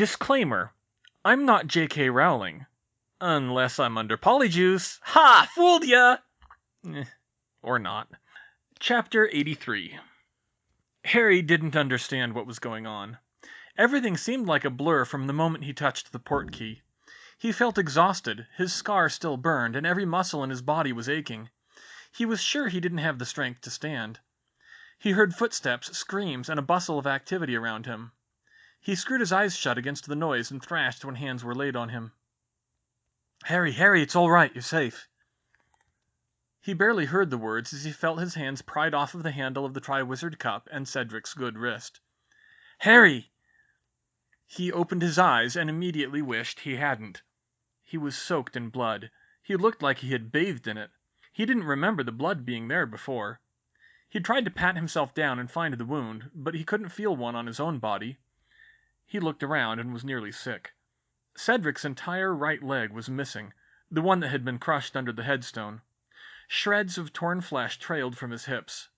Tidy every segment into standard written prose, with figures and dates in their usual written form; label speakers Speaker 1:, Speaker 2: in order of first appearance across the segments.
Speaker 1: Disclaimer. I'm not J.K. Rowling. Unless I'm under polyjuice. Ha! Fooled ya! Or not. Chapter 83. Harry didn't understand what was going on. Everything seemed like a blur from the moment he touched the portkey. He felt exhausted, his scar still burned, and every muscle in his body was aching. He was sure he didn't have the strength to stand. He heard footsteps, screams, and a bustle of activity around him. He screwed his eyes shut against the noise and thrashed when hands were laid on him. Harry, it's all right, you're safe. He barely heard the words as he felt his hands pried off of the handle of the Triwizard Cup and Cedric's good wrist. Harry! He opened his eyes and immediately wished he hadn't. He was soaked in blood. He looked like he had bathed in it. He didn't remember the blood being there before. He tried to pat himself down and find the wound, but he couldn't feel one on his own body. He looked around and was nearly sick. Cedric's entire right leg was missing, the one that had been crushed under the headstone. Shreds of torn flesh trailed from his hips.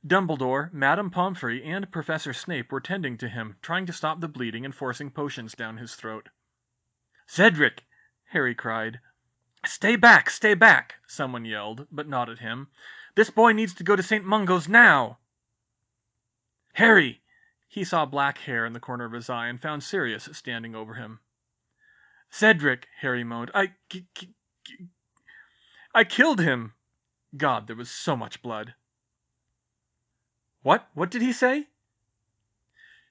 Speaker 1: Dumbledore, Madame Pomfrey, and Professor Snape were tending to him, trying to stop the bleeding and forcing potions down his throat. "Cedric!" Harry cried. Stay back! Someone yelled, but not at him. "This boy needs to go to St. Mungo's now!" "Harry!" He saw black hair in the corner of his eye and found Sirius standing over him. "Cedric!" Harry moaned. I killed him!" God, there was so much blood. What did he say?"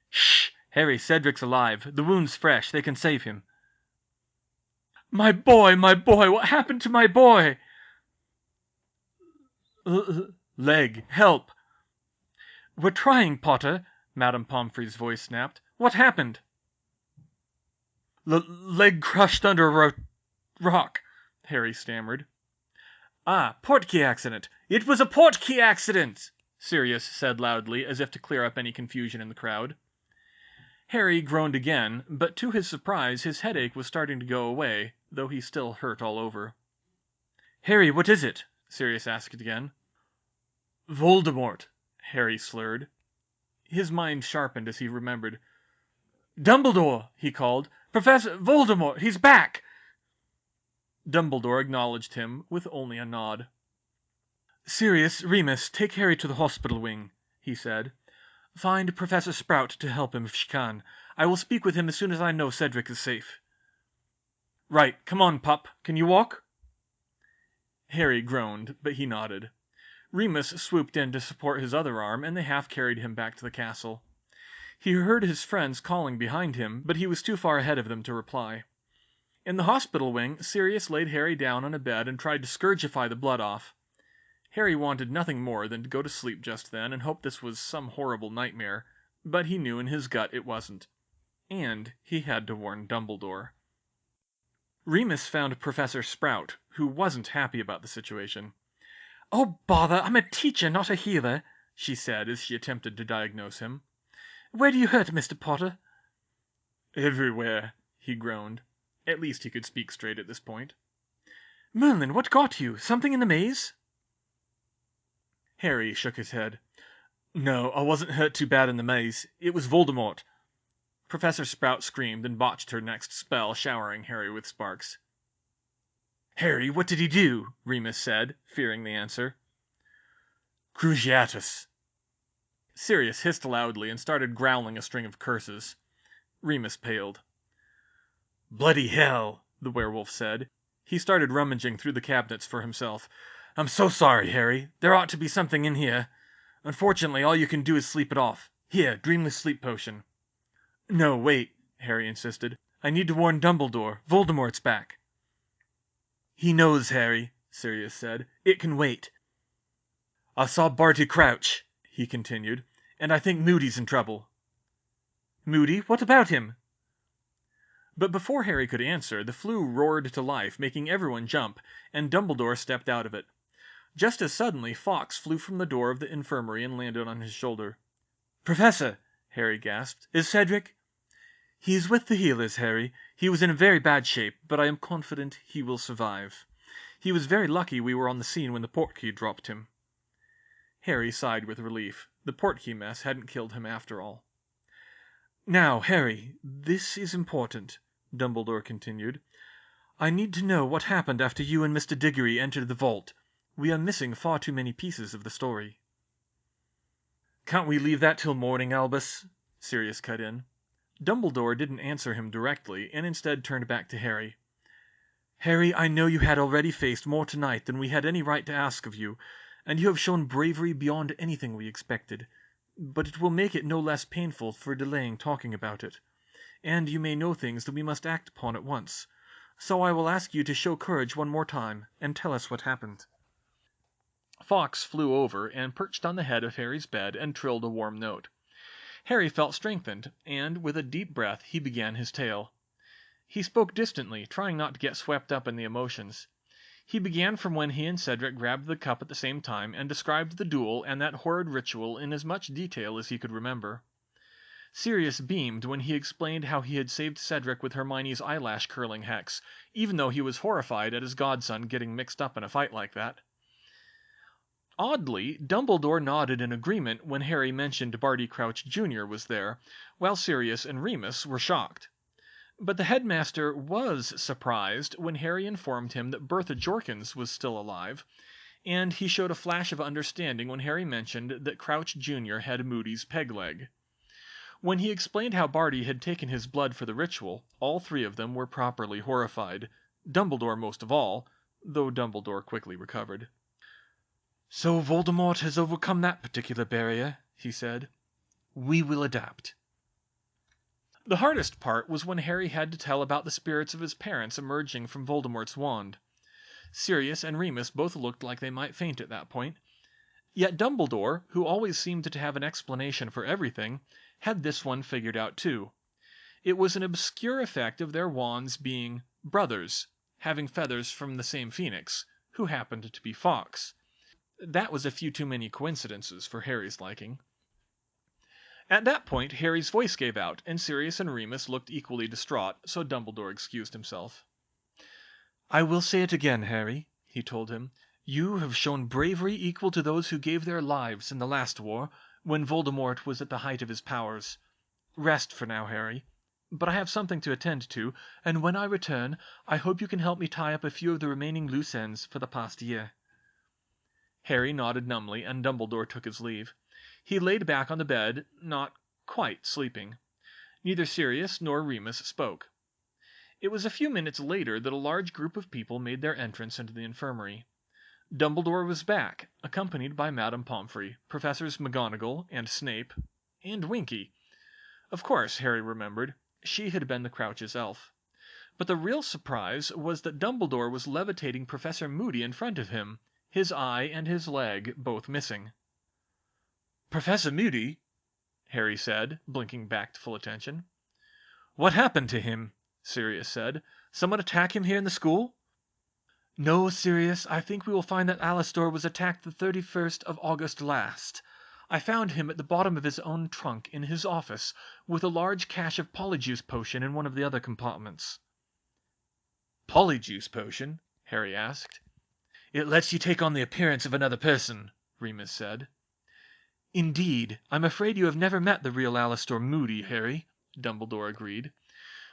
Speaker 1: "Shh! Harry, Cedric's alive. The wound's fresh. They can save him." My boy! What happened to my boy?" Leg, help!" "We're trying, Potter," Madame Pomfrey's voice snapped. "What happened?" Leg crushed under a rock," Harry stammered. "Ah, portkey accident! It was a portkey accident!" Sirius said loudly, as if to clear up any confusion in the crowd. Harry groaned again, but to his surprise his headache was starting to go away, though he still hurt all over. "Harry, what is it?" Sirius asked again. "Voldemort," Harry slurred. His mind sharpened as he remembered. "Dumbledore!" he called. "Professor Voldemort! He's back!" Dumbledore acknowledged him with only a nod. "Sirius, Remus, take Harry to the hospital wing," he said. "Find Professor Sprout to help him if she can. I will speak with him as soon as I know Cedric is safe." "Right. Come on, pup. Can you walk?" Harry groaned, but he nodded. Remus swooped in to support his other arm, and they half carried him back to the castle. He heard his friends calling behind him, but he was too far ahead of them to reply. In the hospital wing, Sirius laid Harry down on a bed and tried to scourgify the blood off. Harry wanted nothing more than to go to sleep just then and hope this was some horrible nightmare, but he knew in his gut it wasn't. And he had to warn Dumbledore. Remus found Professor Sprout, who wasn't happy about the situation. "Oh, bother! I'm a teacher, not a healer," she said as she attempted to diagnose him. "Where do you hurt, Mr. Potter?" "Everywhere," he groaned. At least he could speak straight at this point. "Merlin, what got you? Something in the maze?" Harry shook his head. "No, I wasn't hurt too bad in the maze. It was Voldemort." Professor Sprout screamed and botched her next spell, showering Harry with sparks. "Harry, what did he do?" Remus said, fearing the answer. "Cruciatus." Sirius hissed loudly and started growling a string of curses. Remus paled. "Bloody hell," the werewolf said. He started rummaging through the cabinets for himself. "I'm so sorry, Harry. There ought to be something in here. Unfortunately, all you can do is sleep it off. Here, dreamless sleep potion." "No, wait," Harry insisted. "I need to warn Dumbledore. Voldemort's back." "He knows, Harry," Sirius said. "It can wait." "I saw Barty Crouch," he continued, "and I think Moody's in trouble." "Moody? What about him?" But before Harry could answer, the flue roared to life, making everyone jump, and Dumbledore stepped out of it. Just as suddenly, Fawkes flew from the door of the infirmary and landed on his shoulder. "Professor!" Harry gasped. "Is Cedric—" "He is with the healers, Harry. He was in very bad shape, but I am confident he will survive. He was very lucky we were on the scene when the portkey dropped him." Harry sighed with relief. The portkey mess hadn't killed him after all. Now, Harry, this is important, Dumbledore continued. I need to know what happened after you and Mr. Diggory entered the vault. We are missing far too many pieces of the story. Can't we leave that till morning, Albus? Sirius cut in. Dumbledore didn't answer him directly, and instead turned back to Harry. Harry, I know you had already faced more tonight than we had any right to ask of you, and you have shown bravery beyond anything we expected. But it will make it no less painful for delaying talking about it. And you may know things that we must act upon at once. So I will ask you to show courage one more time, and tell us what happened. Fawkes flew over and perched on the head of Harry's bed and trilled a warm note. Harry felt strengthened, and with a deep breath he began his tale. He spoke distantly, trying not to get swept up in the emotions. He began from when he and Cedric grabbed the cup at the same time, and described the duel and that horrid ritual in as much detail as he could remember. Sirius beamed when he explained how he had saved Cedric with Hermione's eyelash-curling hex, even though he was horrified at his godson getting mixed up in a fight like that. Oddly, Dumbledore nodded in agreement when Harry mentioned Barty Crouch Jr. was there, while Sirius and Remus were shocked. But the headmaster was surprised when Harry informed him that Bertha Jorkins was still alive, and he showed a flash of understanding when Harry mentioned that Crouch Jr. had Moody's peg leg. When he explained how Barty had taken his blood for the ritual, all three of them were properly horrified, Dumbledore most of all, though Dumbledore quickly recovered. "So Voldemort has overcome that particular barrier," he said. "We will adapt." The hardest part was when Harry had to tell about the spirits of his parents emerging from Voldemort's wand. Sirius and Remus both looked like they might faint at that point. Yet Dumbledore, who always seemed to have an explanation for everything, had this one figured out too. It was an obscure effect of their wands being brothers, having feathers from the same phoenix, who happened to be Fawkes. That was a few too many coincidences for Harry's liking. At that point Harry's voice gave out, and Sirius and Remus looked equally distraught, so Dumbledore excused himself. "I will say it again, Harry," he told him. "You have shown bravery equal to those who gave their lives in the last war, when Voldemort was at the height of his powers. Rest for now, Harry. But I have something to attend to, and when I return, I hope you can help me tie up a few of the remaining loose ends for the past year." Harry nodded numbly, and Dumbledore took his leave. He laid back on the bed, not quite sleeping. Neither Sirius nor Remus spoke. It was a few minutes later that a large group of people made their entrance into the infirmary. Dumbledore was back, accompanied by Madame Pomfrey, Professors McGonagall and Snape, and Winky. Of course, Harry remembered, she had been the Crouch's elf. But the real surprise was that Dumbledore was levitating Professor Moody in front of him, his eye and his leg both missing. "Professor Moody?" Harry said, blinking back to full attention. "What happened to him?" Sirius said. "Someone attack him here in the school?" "No, Sirius, I think we will find that Alastor was attacked the 31st of August last. I found him at the bottom of his own trunk in his office, with a large cache of Polyjuice Potion in one of the other compartments." "Polyjuice Potion?" Harry asked. "It lets you take on the appearance of another person," Remus said. "Indeed, I'm afraid you have never met the real Alastor Moody, Harry," Dumbledore agreed.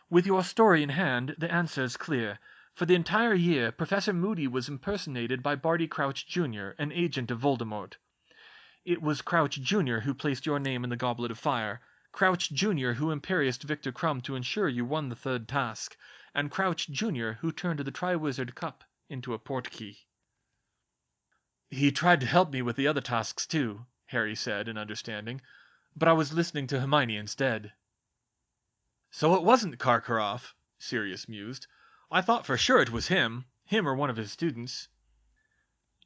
Speaker 1: "With your story in hand, the answer is clear. For the entire year, Professor Moody was impersonated by Barty Crouch Jr., an agent of Voldemort. It was Crouch Jr. who placed your name in the Goblet of Fire, Crouch Jr. who imperioused Victor Crumb to ensure you won the third task, and Crouch Jr. who turned the Triwizard Cup into a portkey." "He tried to help me with the other tasks too," Harry said in understanding, "but I was listening to Hermione instead." "So it wasn't Karkaroff," Sirius mused. "I thought for sure it was him or one of his students."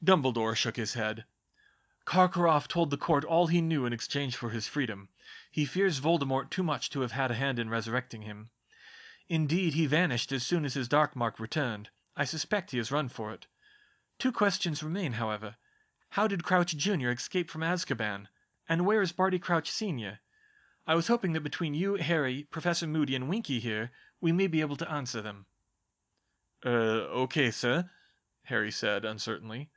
Speaker 1: Dumbledore shook his head. "Karkaroff told the court all he knew in exchange for his freedom. He fears Voldemort too much to have had a hand in resurrecting him. Indeed, he vanished as soon as his dark mark returned. I suspect he has run for it. 2 questions remain, however. How did Crouch Jr. escape from Azkaban? And where is Barty Crouch Sr.? I was hoping that between you, Harry, Professor Moody, and Winky here, we may be able to answer them." Okay, sir," Harry said uncertainly.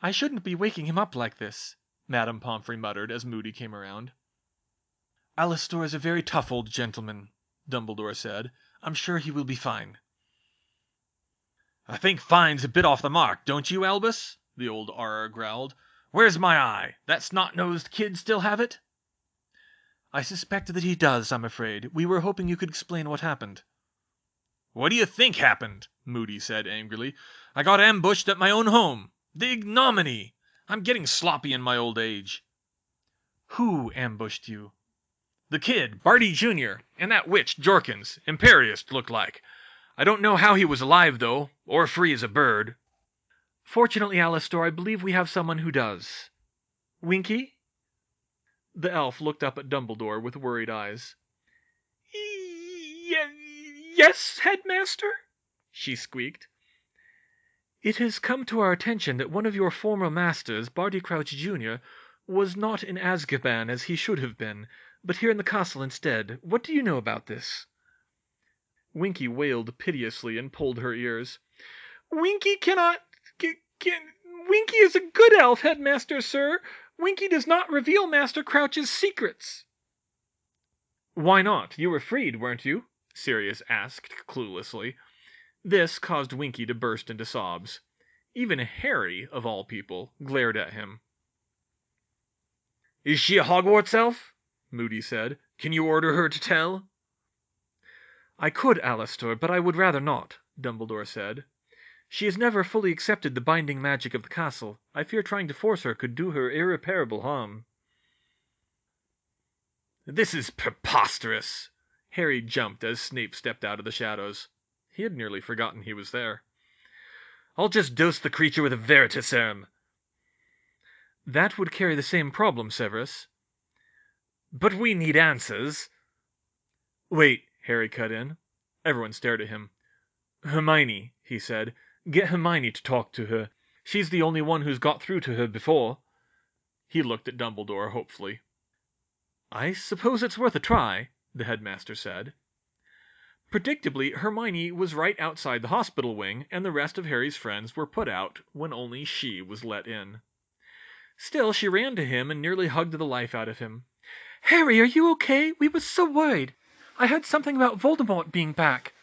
Speaker 1: "I shouldn't be waking him up like this," Madame Pomfrey muttered as Moody came around. Alastor is a very tough old gentleman, Dumbledore said. I'm sure he will be fine. I think fine's a bit off the mark, don't you, Albus? The old Auror growled. Where's my eye? That snot-nosed kid still have it? I suspect that he does, I'm afraid. We were hoping you could explain what happened. What do you think happened? Moody said angrily. I got ambushed at my own home. The ignominy! I'm getting sloppy in my old age. Who ambushed you? The kid, Barty Jr., and that witch, Jorkins. Imperious, looked like. I don't know how he was alive, though, or free as a bird. Fortunately, Alastor, I believe we have someone who does. Winky? The elf looked up at Dumbledore with worried eyes. Yes, Headmaster? She squeaked. It has come to our attention that one of your former masters, Barty Crouch Jr., was not in Azkaban as he should have been, but here in the castle instead. What do you know about this? Winky wailed piteously and pulled her ears. Winky cannot... Winky is a good elf, Headmaster, sir. Winky does not reveal Master Crouch's secrets. Why not? You were freed, weren't you? Sirius asked cluelessly. This caused Winky to burst into sobs. Even Harry, of all people, glared at him. Is she a Hogwarts elf? Moody said. Can you order her to tell? I could, Alastor, but I would rather not, Dumbledore said. She has never fully accepted the binding magic of the castle. I fear trying to force her could do her irreparable harm. This is preposterous! Harry jumped as Snape stepped out of the shadows. He had nearly forgotten he was there. I'll just dose the creature with a veritaserum. That would carry the same problem, Severus. But we need answers. Wait, Harry cut in. Everyone stared at him. Hermione, he said. Get Hermione to talk to her. She's the only one who's got through to her before. He looked at Dumbledore hopefully. I suppose it's worth a try, the headmaster said. Predictably, Hermione was right outside the hospital wing, and the rest of Harry's friends were put out when only she was let in. Still, she ran to him and nearly hugged the life out of him. Harry, are you okay? We were so worried. I heard something about Voldemort being back.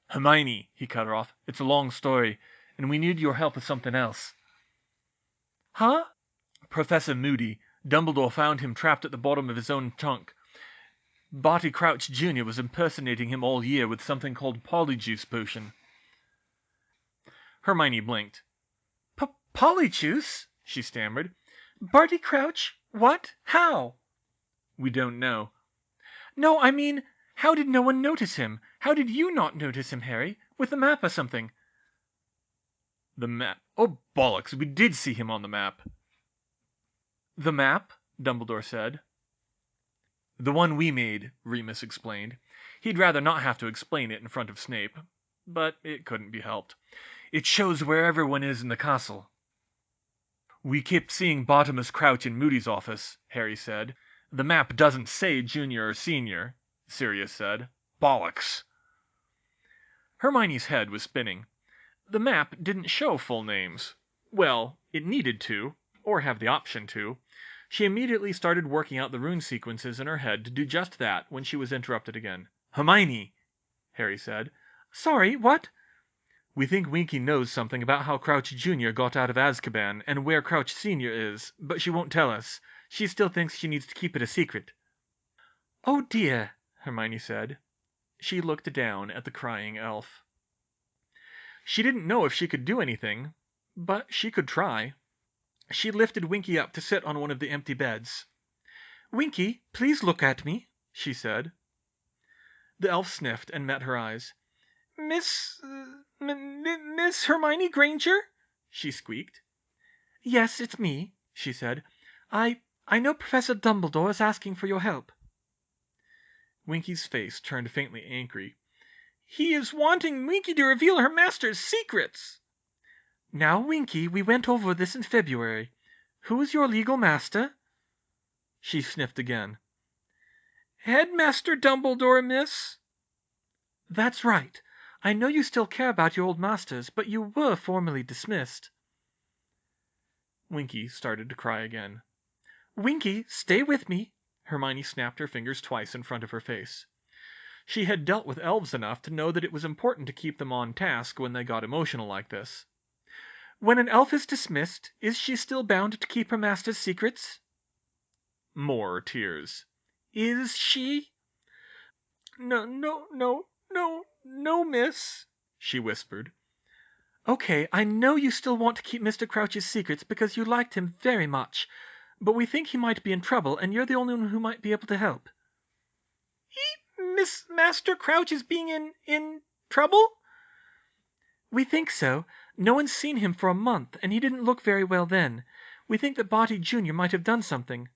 Speaker 1: Hermione, he cut her off. It's a long story, and we need your help with something else. Huh? Professor Moody. Dumbledore found him trapped at the bottom of his own trunk. Barty Crouch Jr. was impersonating him all year with something called Polyjuice Potion. Hermione blinked. Polyjuice? She stammered. Barty Crouch? What? How? We don't know. No, I mean, how did no one notice him? How did you not notice him, Harry? With the map or something? The map? Oh, bollocks, we did see him on the map. The map? Dumbledore said. The one we made, Remus explained. He'd rather not have to explain it in front of Snape, but it couldn't be helped. It shows where everyone is in the castle. We kept seeing Bartimus Crouch in Moody's office, Harry said. The map doesn't say junior or senior, Sirius said. Bollocks. Hermione's head was spinning. The map didn't show full names. Well, it needed to, or have the option to. She immediately started working out the rune sequences in her head to do just that when she was interrupted again. Hermione, Harry said. Sorry, what? We think Winky knows something about how Crouch Jr. got out of Azkaban and where Crouch Sr. is, but she won't tell us. She still thinks she needs to keep it a secret. Oh dear, Hermione said. She looked down at the crying elf. She didn't know if she could do anything, but she could try. She lifted Winky up to sit on one of the empty beds. Winky, please look at me, she said. The elf sniffed and met her eyes. Miss Hermione Granger? She squeaked. Yes, it's me, she said. I know Professor Dumbledore is asking for your help. Winky's face turned faintly angry. He is wanting Winky to reveal her master's secrets. Now, Winky, we went over this in February. Who is your legal master? She sniffed again. Headmaster Dumbledore, miss. That's right. I know you still care about your old masters, but you were formally dismissed. Winky started to cry again. Winky, stay with me, Hermione snapped her fingers twice in front of her face. She had dealt with elves enough to know that it was important to keep them on task when they got emotional like this. When an elf is dismissed, is she still bound to keep her master's secrets? More tears. Is she? No, miss, she whispered. Okay, I know you still want to keep Mr. Crouch's secrets because you liked him very much, but we think he might be in trouble, and you're the only one who might be able to help. Master Crouch is being in trouble? We think so. No one's seen him for a month, and he didn't look very well then. We think that Barty Jr. might have done something.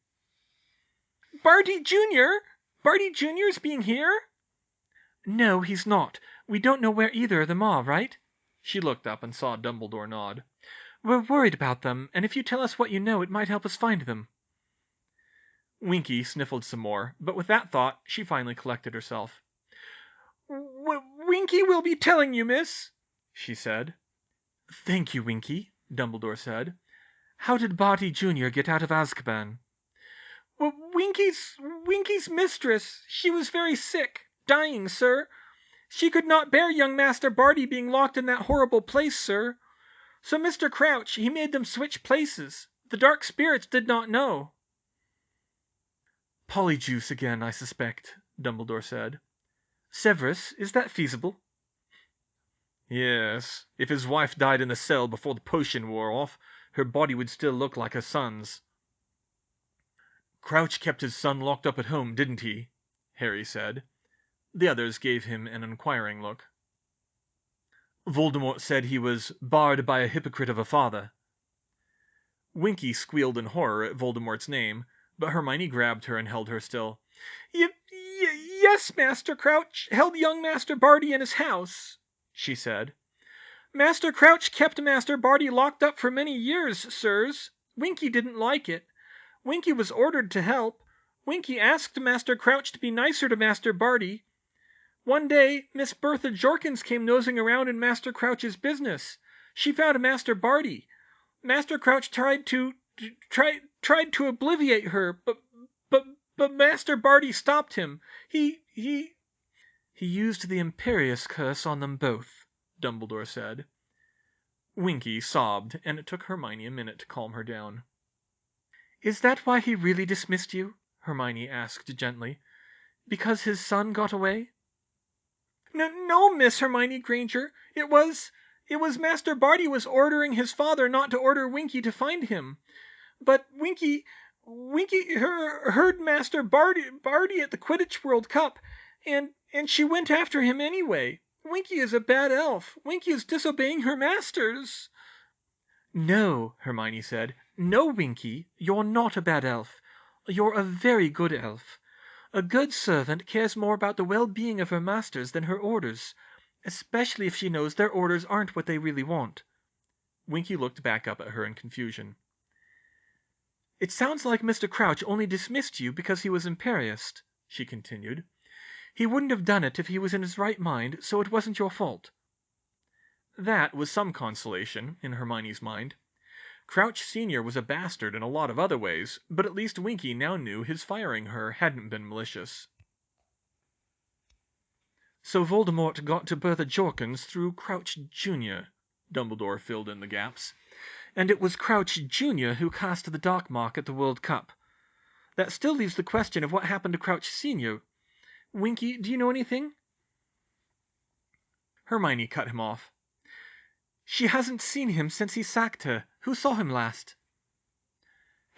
Speaker 1: Barty Jr.? Barty Jr.'s being here? No, he's not. We don't know where either of them are, right? She looked up and saw Dumbledore nod. We're worried about them, and if you tell us what you know, it might help us find them. Winky sniffled some more, but with that thought, she finally collected herself. Winky will be telling you, miss, she said. Thank you, Winky, Dumbledore said. How did Barty Jr. get out of Azkaban? Winky's mistress. She was very sick. Dying, sir. She could not bear young Master Barty being locked in that horrible place, sir. So Mr. Crouch, he made them switch places. The dark spirits did not know. Polyjuice again, I suspect, Dumbledore said. Severus, is that feasible? Yes. If his wife died in the cell before the potion wore off, her body would still look like her son's. Crouch kept his son locked up at home, didn't he? Harry said. The others gave him an inquiring look. Voldemort said he was barred by a hypocrite of a father. Winky squealed in horror at Voldemort's name, but Hermione grabbed her and held her still. Yes, Master Crouch held young Master Barty in his house, she said. Master Crouch kept Master Barty locked up for many years, sirs. Winky didn't like it. Winky was ordered to help. Winky asked Master Crouch to be nicer to Master Barty. One day, Miss Bertha Jorkins came nosing around in Master Crouch's business. She found Master Barty. Master Crouch tried to obliviate her, but Master Barty stopped him. He used the Imperious Curse on them both, Dumbledore said. Winky sobbed, and it took Hermione a minute to calm her down. Is that why he really dismissed you? Hermione asked gently. Because his son got away? No, Miss Hermione Granger. It was Master Barty was ordering his father not to order Winky to find him. But Winky heard Master Barty at the Quidditch World Cup, and she went after him anyway. Winky is a bad elf. Winky is disobeying her masters. No, Hermione said. No, Winky, you're not a bad elf. You're a very good elf. A good servant cares more about the well-being of her masters than her orders, especially if she knows their orders aren't what they really want. Winky looked back up at her in confusion. It sounds like Mr. Crouch only dismissed you because he was imperious, she continued. He wouldn't have done it if he was in his right mind, so it wasn't your fault. That was some consolation, in Hermione's mind. Crouch Sr. was a bastard in a lot of other ways, but at least Winky now knew his firing her hadn't been malicious. So Voldemort got to Bertha Jorkins through Crouch Jr., Dumbledore filled in the gaps. And it was Crouch Jr. who cast the Dark Mark at the World Cup. That still leaves the question of what happened to Crouch Sr. Winky, do you know anything? Hermione cut him off. She hasn't seen him since he sacked her. Who saw him last?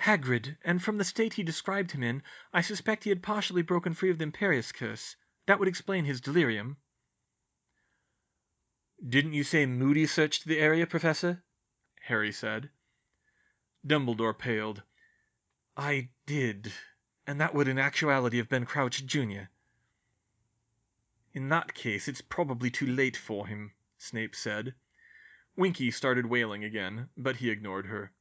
Speaker 1: Hagrid, and from the state he described him in, I suspect he had partially broken free of the Imperious Curse. That would explain his delirium. Didn't you say Moody searched the area, Professor? Harry said. Dumbledore paled. I did, and that would in actuality have been Crouch Jr. In that case, it's probably too late for him, Snape said. Winky started wailing again, but he ignored her.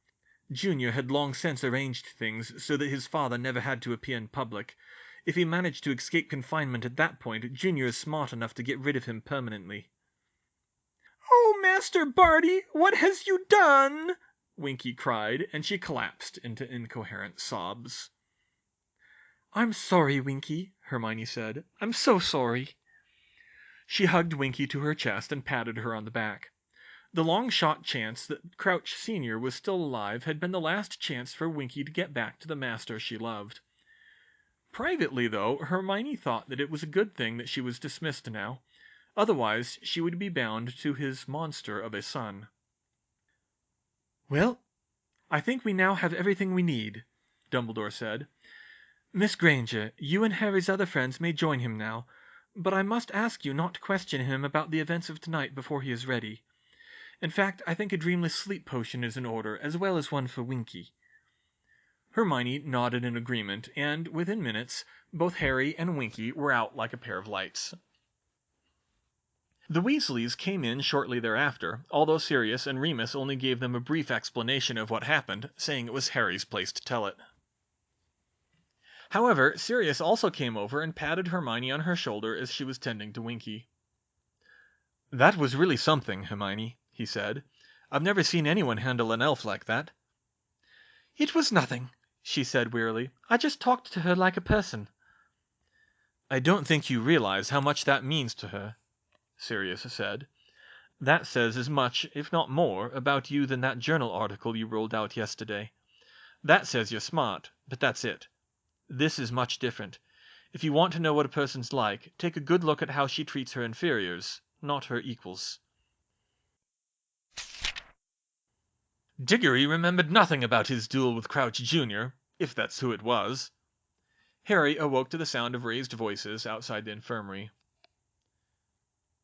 Speaker 1: Junior had long since arranged things so that his father never had to appear in public. If he managed to escape confinement at that point, Junior is smart enough to get rid of him permanently. Oh, Master Barty, what has you done? Winky cried, and she collapsed into incoherent sobs. I'm sorry, Winky, Hermione said. I'm so sorry. She hugged Winky to her chest and patted her on the back. The long-shot chance that Crouch Sr. was still alive had been the last chance for Winky to get back to the master she loved. Privately, though, Hermione thought that it was a good thing that she was dismissed now. Otherwise, she would be bound to his monster of a son. Well, I think we now have everything we need, Dumbledore said. Miss Granger, you and Harry's other friends may join him now, but I must ask you not to question him about the events of tonight before he is ready. In fact, I think a dreamless sleep potion is in order, as well as one for Winky. Hermione nodded in agreement, and, within minutes, both Harry and Winky were out like a pair of lights. The Weasleys came in shortly thereafter, although Sirius and Remus only gave them a brief explanation of what happened, saying it was Harry's place to tell it. However, Sirius also came over and patted Hermione on her shoulder as she was tending to Winky. "That was really something, Hermione," he said. "I've never seen anyone handle an elf like that." "It was nothing," she said wearily. "I just talked to her like a person." "I don't think you realize how much that means to her," Sirius said. "That says as much, if not more, about you than that journal article you rolled out yesterday. That says you're smart, but that's it. This is much different. If you want to know what a person's like, take a good look at how she treats her inferiors, not her equals." Diggory remembered nothing about his duel with Crouch Jr., if that's who it was. Harry awoke to the sound of raised voices outside the infirmary.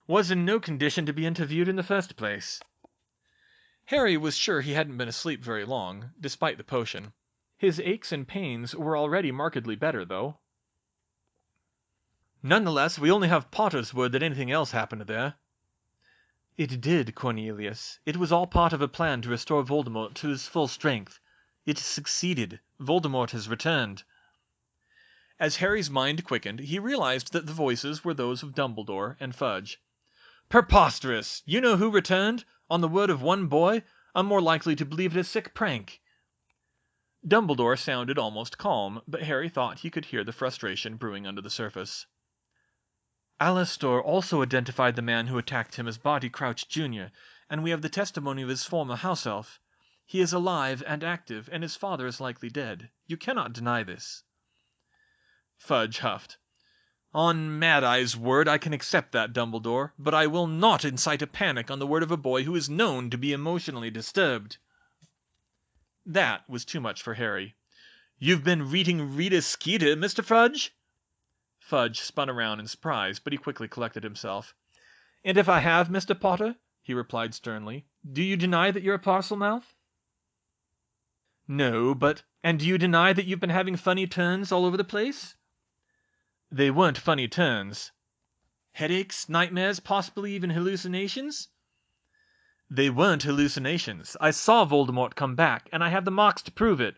Speaker 1: "Was in no condition to be interviewed in the first place." Harry was sure he hadn't been asleep very long, despite the potion. His aches and pains were already markedly better, though. "Nonetheless, we only have Potter's word that anything else happened there." "It did, Cornelius. It was all part of a plan to restore Voldemort to his full strength. It succeeded. Voldemort has returned." As Harry's mind quickened, he realized that the voices were those of Dumbledore and Fudge. "Preposterous! You know who returned? On the word of one boy? I'm more likely to believe it a sick prank." Dumbledore sounded almost calm, but Harry thought he could hear the frustration brewing under the surface. "Alastor also identified the man who attacked him as Barty Crouch Jr., and we have the testimony of his former house elf. He is alive and active, and his father is likely dead. You cannot deny this." Fudge huffed. "On Mad Eye's word I can accept that, Dumbledore, but I will not incite a panic on the word of a boy who is known to be emotionally disturbed." That was too much for Harry. "You've been reading Rita Skeeter, Mr. Fudge?" Fudge spun around in surprise, but he quickly collected himself. "And if I have, Mr. Potter," he replied sternly, "do you deny that you're a Parselmouth?" "No, but and do you deny that you've been having funny turns all over the place?" "They weren't funny turns." "Headaches, nightmares, possibly even hallucinations?" "They weren't hallucinations. I saw Voldemort come back, and I have the marks to prove it."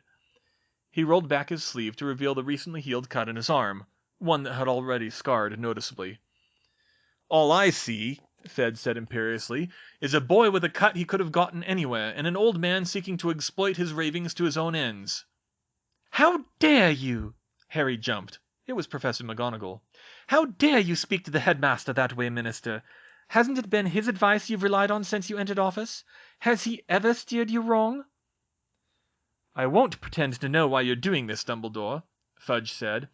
Speaker 1: He rolled back his sleeve to reveal the recently healed cut in his arm, one that had already scarred noticeably. "All I see," Fed said imperiously, "is a boy with a cut he could have gotten anywhere, and an old man seeking to exploit his ravings to his own ends." "How dare you!" Harry jumped. It was Professor McGonagall. "How dare you speak to the headmaster that way, Minister? Hasn't it been his advice you've relied on since you entered office? Has he ever steered you wrong?" "I won't pretend to know why you're doing this, Dumbledore," Fudge said,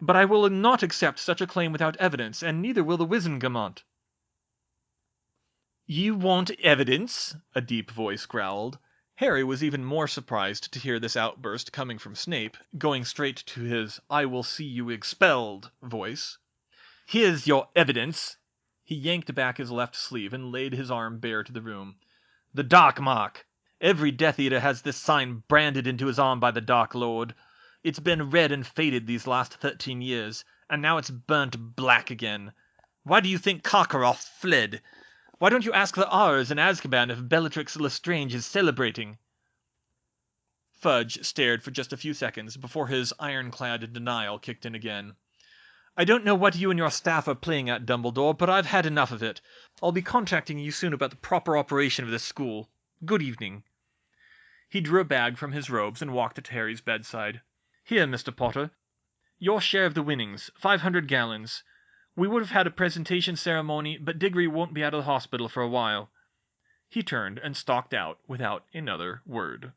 Speaker 1: "but I will not accept such a claim without evidence, and neither will the Wizengamot." "You want evidence?" a deep voice growled. Harry was even more surprised to hear this outburst coming from Snape, going straight to his "I will see you expelled" voice. "Here's your evidence." He yanked back his left sleeve and laid his arm bare to the room. "The Dark Mark. Every Death Eater has this sign branded into his arm by the Dark Lord. It's been red and faded these last 13 years, and now it's burnt black again. Why do you think Karkaroff fled? Why don't you ask the Aurors in Azkaban if Bellatrix Lestrange is celebrating?" Fudge stared for just a few seconds before his ironclad denial kicked in again. "I don't know what you and your staff are playing at, Dumbledore, but I've had enough of it. I'll be contacting you soon about the proper operation of this school. Good evening." He drew a bag from his robes and walked to Harry's bedside. "Here, Mr. Potter." Your share of the winnings, 500 gallons. We would have had a presentation ceremony, but Diggory won't be out of the hospital for a while." He turned and stalked out without another word.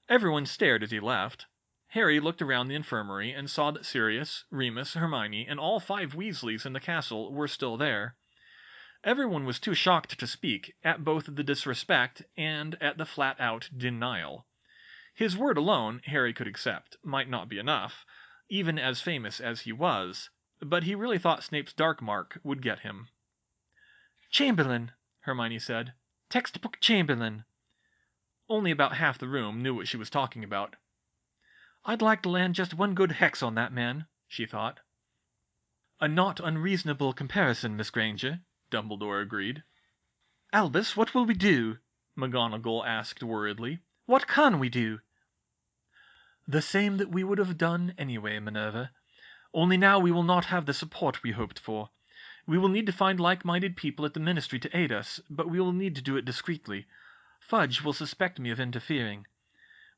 Speaker 1: Everyone stared as he left. Harry looked around the infirmary and saw that Sirius, Remus, Hermione, and all 5 Weasleys in the castle were still there. Everyone was too shocked to speak, at both the disrespect and at the flat-out denial. His word alone, Harry could accept, might not be enough, even as famous as he was, but he really thought Snape's dark mark would get him. "Chamberlain," Hermione said. "Textbook Chamberlain." Only about half the room knew what she was talking about. "I'd like to land just one good hex on that man," she thought. "A not unreasonable comparison, Miss Granger," Dumbledore agreed. "Albus, what will we do?" McGonagall asked worriedly. "What can we do?" "The same that we would have done anyway, Minerva. Only now we will not have the support we hoped for. We will need to find like-minded people at the Ministry to aid us, but we will need to do it discreetly. Fudge will suspect me of interfering.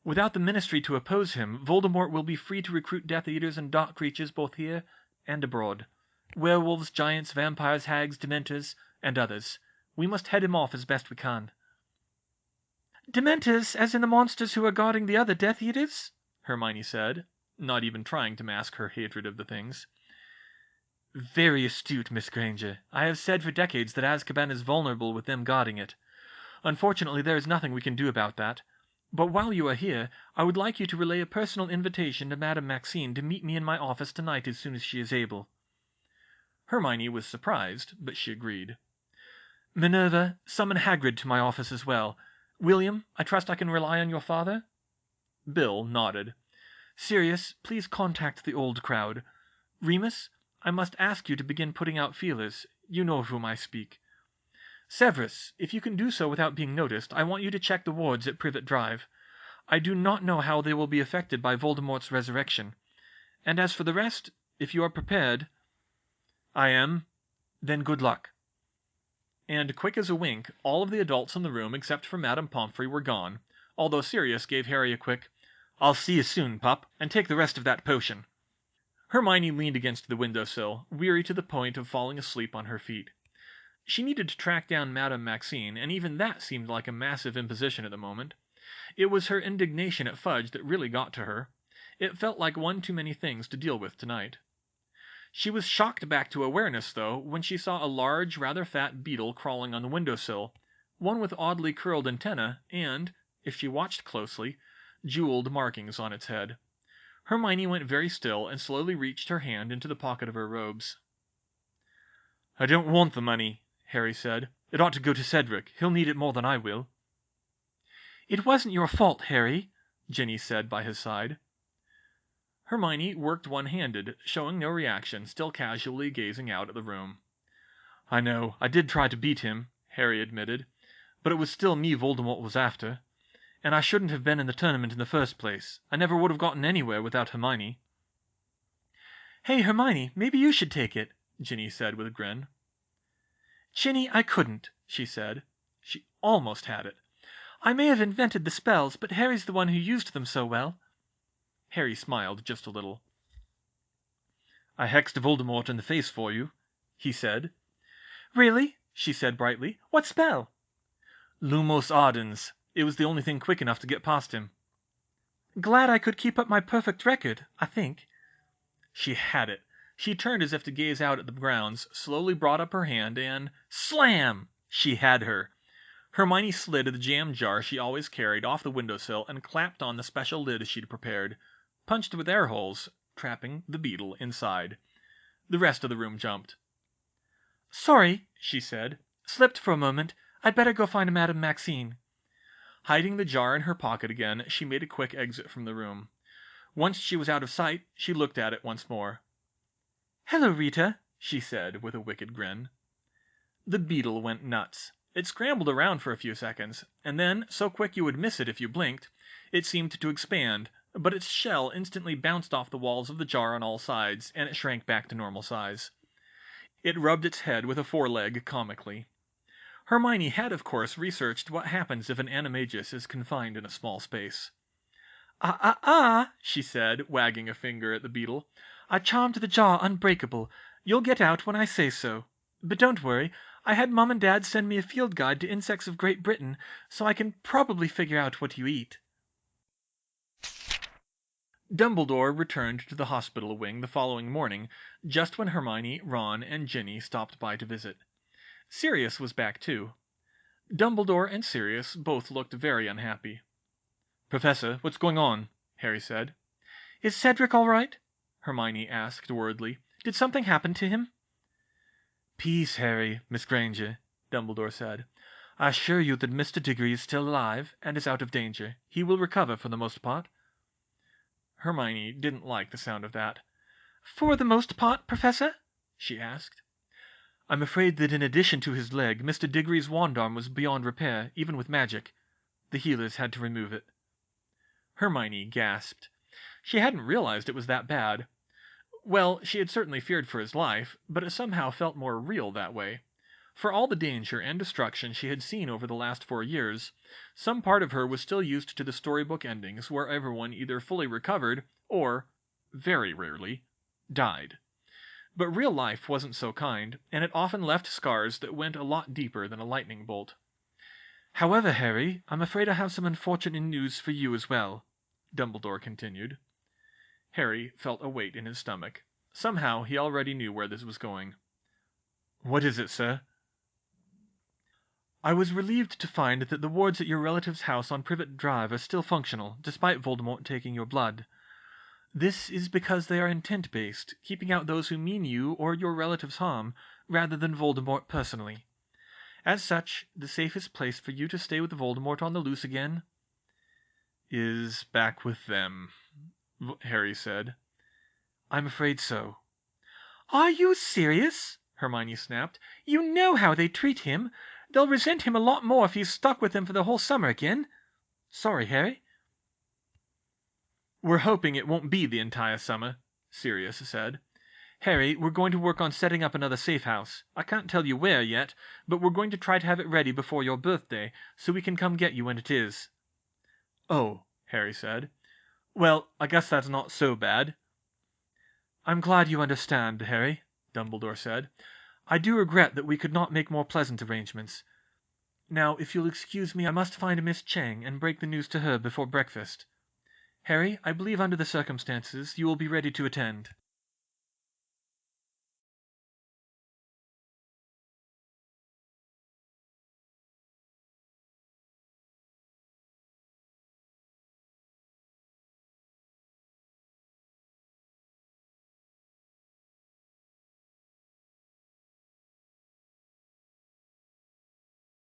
Speaker 1: Without the Ministry to oppose him, Voldemort will be free to recruit Death Eaters and dark creatures both here and abroad. Werewolves, giants, vampires, hags, dementors, and others. We must head him off as best we can." "Dementors, as in the monsters who are guarding the other Death Eaters?" Hermione said, not even trying to mask her hatred of the things. "Very astute, Miss Granger. I have said for decades that Azkaban is vulnerable with them guarding it. Unfortunately, there is nothing we can do about that. But while you are here, I would like you to relay a personal invitation to Madame Maxime to meet me in my office tonight as soon as she is able." Hermione was surprised, but she agreed. "Minerva, summon Hagrid to my office as well. William, I trust I can rely on your father?" Bill nodded. "Sirius, please contact the old crowd. Remus, I must ask you to begin putting out feelers. You know of whom I speak. Severus, if you can do so without being noticed, I want you to check the wards at Privet Drive. I do not know how they will be affected by Voldemort's resurrection. And as for the rest, if you are prepared—" "I am." "Then good luck." And quick as a wink, all of the adults in the room except for Madame Pomfrey were gone, although Sirius gave Harry a quick, "I'll see you soon, pup, and take the rest of that potion." Hermione leaned against the windowsill, weary to the point of falling asleep on her feet. She needed to track down Madame Maxime, and even that seemed like a massive imposition at the moment. It was her indignation at Fudge that really got to her. It felt like one too many things to deal with tonight. She was shocked back to awareness, though, when she saw a large, rather fat beetle crawling on the windowsill, one with oddly curled antennae and, if she watched closely, jeweled markings on its head. Hermione went very still and slowly reached her hand into the pocket of her robes. "I don't want the money," Harry said. "It ought to go to Cedric. He'll need it more than I will." "It wasn't your fault, Harry," Ginny said by his side. Hermione worked one-handed, showing no reaction, still casually gazing out at the room. "I know, I did try to beat him," Harry admitted, "but it was still me Voldemort was after. And I shouldn't have been in the tournament in the first place. I never would have gotten anywhere without Hermione." "Hey, Hermione, maybe you should take it," Ginny said with a grin. "Ginny, I couldn't," she said. She almost had it. "I may have invented the spells, but Harry's the one who used them so well." Harry smiled just a little. "I hexed Voldemort in the face for you," he said. "Really?" she said brightly. "What spell?" "Lumos Ardens. It was the only thing quick enough to get past him." "Glad I could keep up my perfect record, I think." She had it. She turned as if to gaze out at the grounds, slowly brought up her hand, and slam! She had her. Hermione slid the jam jar she always carried off the windowsill and clapped on the special lid she'd prepared, punched with air holes, trapping the beetle inside. The rest of the room jumped. "Sorry," she said. "Slipped for a moment. I'd better go find Madame Maxime." Hiding the jar in her pocket again, she made a quick exit from the room. Once she was out of sight, she looked at it once more. "Hello, Rita," she said with a wicked grin. The beetle went nuts. It scrambled around for a few seconds, and then, so quick you would miss it if you blinked, it seemed to expand, but its shell instantly bounced off the walls of the jar on all sides, and it shrank back to normal size. It rubbed its head with a foreleg comically. Hermione had, of course, researched what happens if an animagus is confined in a small space. she said, wagging a finger at the beetle. I charmed the jar unbreakable. You'll get out when I say so. But don't worry, I had Mom and Dad send me a field guide to insects of Great Britain, so I can probably figure out what you eat. Dumbledore returned to the hospital wing the following morning, just when Hermione, Ron, and Ginny stopped by to visit. Sirius was back too. Dumbledore and Sirius both looked very unhappy. "Professor, what's going on?" Harry said. "Is Cedric all right?" Hermione asked worriedly. "Did something happen to him?" "Peace, Harry, Miss Granger," Dumbledore said. "I assure you that Mr. Diggory is still alive, and is out of danger. He will recover for the most part." Hermione didn't like the sound of that. "For the most part, Professor?" she asked. "I'm afraid that in addition to his leg, Mr. Diggory's wand arm was beyond repair, even with magic. The healers had to remove it." Hermione gasped. She hadn't realized it was that bad. Well, she had certainly feared for his life, but it somehow felt more real that way. For all the danger and destruction she had seen over the last 4 years, some part of her was still used to the storybook endings where everyone either fully recovered or, very rarely, died. But real life wasn't so kind, and it often left scars that went a lot deeper than a lightning bolt. "However, Harry, I'm afraid I have some unfortunate news for you as well," Dumbledore continued. Harry felt a weight in his stomach. Somehow he already knew where this was going. "What is it, sir?" "I was relieved to find that the wards at your relative's house on Privet Drive are still functional, despite Voldemort taking your blood. This is because they are intent-based, keeping out those who mean you or your relatives harm, rather than Voldemort personally. As such, the safest place for you to stay with Voldemort on the loose again is back with them," Harry said. "I'm afraid so." "Are you serious?" Hermione snapped. "You know how they treat him. They'll resent him a lot more if he's stuck with them for the whole summer again. Sorry, Harry." "We're hoping it won't be the entire summer," Sirius said. "Harry, we're going to work on setting up another safe house. I can't tell you where yet, but we're going to try to have it ready before your birthday, so we can come get you when it is." "Oh," Harry said. "Well, I guess that's not so bad." "I'm glad you understand, Harry," Dumbledore said. "I do regret that we could not make more pleasant arrangements. Now, if you'll excuse me, I must find Miss Chang and break the news to her before breakfast. Harry, I believe under the circumstances you will be ready to attend."